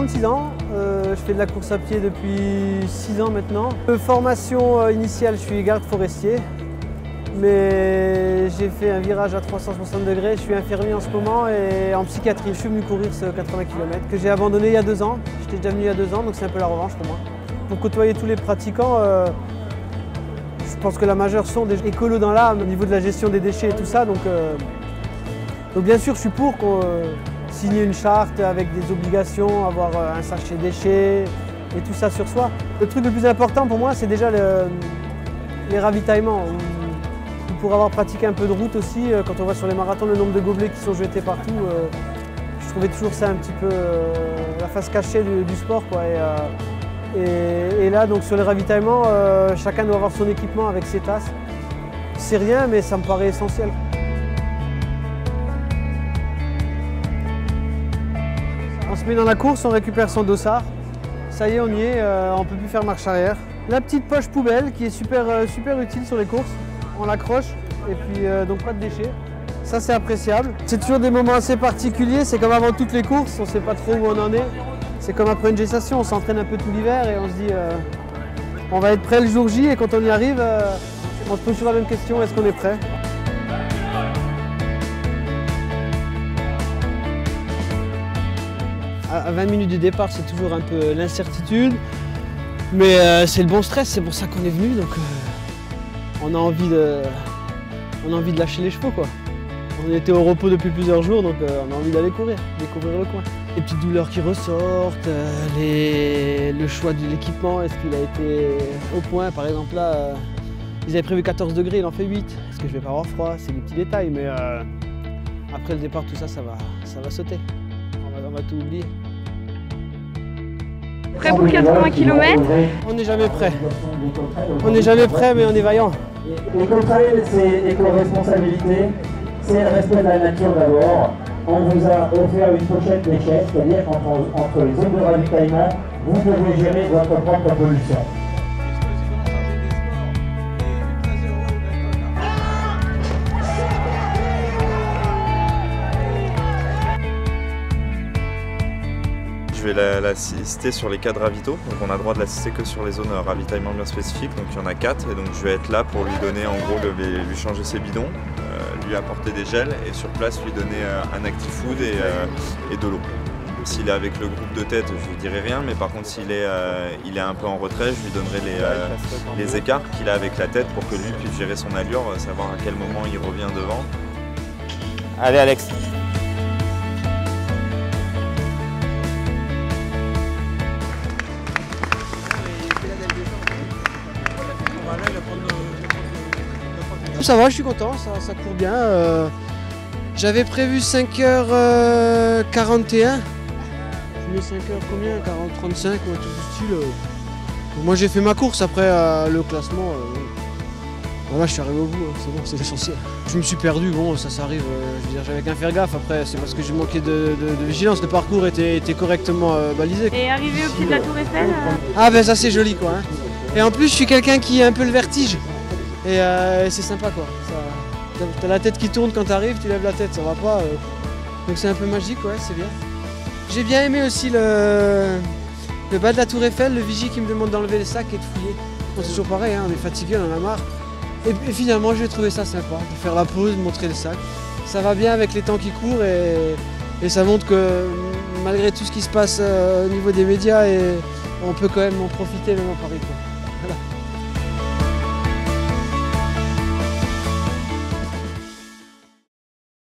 36 ans, je fais de la course à pied depuis 6 ans maintenant. Formation initiale, je suis garde forestier, mais j'ai fait un virage à 360 degrés. Je suis infirmier en ce moment et en psychiatrie. Je suis venu courir ce 80 km que j'ai abandonné il y a 2 ans. J'étais déjà venu il y a 2 ans, donc c'est un peu la revanche pour moi. Pour côtoyer tous les pratiquants, je pense que la majeure sont des écolos dans l'âme au niveau de la gestion des déchets et tout ça. Donc bien sûr, je suis pour qu'on signer une charte avec des obligations, avoir un sachet déchets et tout ça sur soi. Le truc le plus important pour moi, c'est déjà les ravitaillements. Pour avoir pratiqué un peu de route aussi, quand on voit sur les marathons le nombre de gobelets qui sont jetés partout, je trouvais toujours ça un petit peu la face cachée du sport, quoi. Et là, donc sur les ravitaillements, chacun doit avoir son équipement avec ses tasses. C'est rien, mais ça me paraît essentiel. On se met dans la course, on récupère son dossard. Ça y est, on y est, on ne peut plus faire marche arrière. La petite poche poubelle qui est super utile sur les courses. On l'accroche et puis donc pas de déchets. Ça, c'est appréciable. C'est toujours des moments assez particuliers. C'est comme avant toutes les courses, on ne sait pas trop où on en est. C'est comme après une gestation, on s'entraîne un peu tout l'hiver et on se dit on va être prêt le jour J, et quand on y arrive, on se pose toujours la même question, est-ce qu'on est prêt? À 20 minutes du départ, c'est toujours un peu l'incertitude, mais c'est le bon stress, c'est pour ça qu'on est venu, donc on a envie de lâcher les chevaux, quoi. On était au repos depuis plusieurs jours, donc on a envie d'aller courir, découvrir le coin. Les petites douleurs qui ressortent, le choix de l'équipement, est-ce qu'il a été au point? Par exemple là, ils avaient prévu 14 degrés, il en fait 8. Est-ce que je vais pas avoir froid? C'est des petits détails, mais après le départ, tout ça, ça va sauter. On va tout oublier. Prêt pour 80 km? On n'est jamais prêt. On n'est jamais prêt, mais on est vaillant. Éco-trail, c'est éco-responsabilité, c'est le respect de la nature d'abord. On vous a offert une pochette déchets, c'est-à-dire qu'entre les zones de ravitaillement, vous devez gérer votre propre pollution. Je vais l'assister sur les 4 ravitaux, donc on a le droit de l'assister que sur les zones ravitaillement bien spécifiques, donc il y en a 4, et donc je vais être là pour lui donner, en gros, lui changer ses bidons, lui apporter des gels, et sur place lui donner un acti-food et de l'eau. S'il est avec le groupe de tête, je lui dirai rien, mais par contre s'il est un peu en retrait, je lui donnerai les écarts qu'il a avec la tête pour que lui puisse gérer son allure, savoir à quel moment il revient devant. Allez Alex. Ça va, je suis content, ça court bien. J'avais prévu 5h41. Je mets 5h combien? 35 ou tout ce style. Moi j'ai fait ma course, après le classement. Voilà, je suis arrivé au bout, c'est bon, c'est l'essentiel. Je me suis perdu, bon ça arrive, je veux dire, j'avais qu'à faire gaffe, après c'est parce que j'ai manqué de vigilance, le parcours était correctement balisé. Et arrivé au pied de la Tour Eiffel Ah ben ça c'est joli quoi. Hein. Et en plus je suis quelqu'un qui a un peu le vertige. Et c'est sympa quoi. T'as la tête qui tourne quand t'arrives, tu lèves la tête, ça va pas. Donc c'est un peu magique, ouais, c'est bien. J'ai bien aimé aussi le bas de la Tour Eiffel, le vigie qui me demande d'enlever les sacs et de fouiller. Bon, c'est toujours pareil, hein, on est fatigué, on en a marre. Et finalement j'ai trouvé ça sympa, de faire la pause, de montrer les sacs. Ça va bien avec les temps qui courent et ça montre que malgré tout ce qui se passe au niveau des médias, on peut quand même en profiter même à Paris, quoi.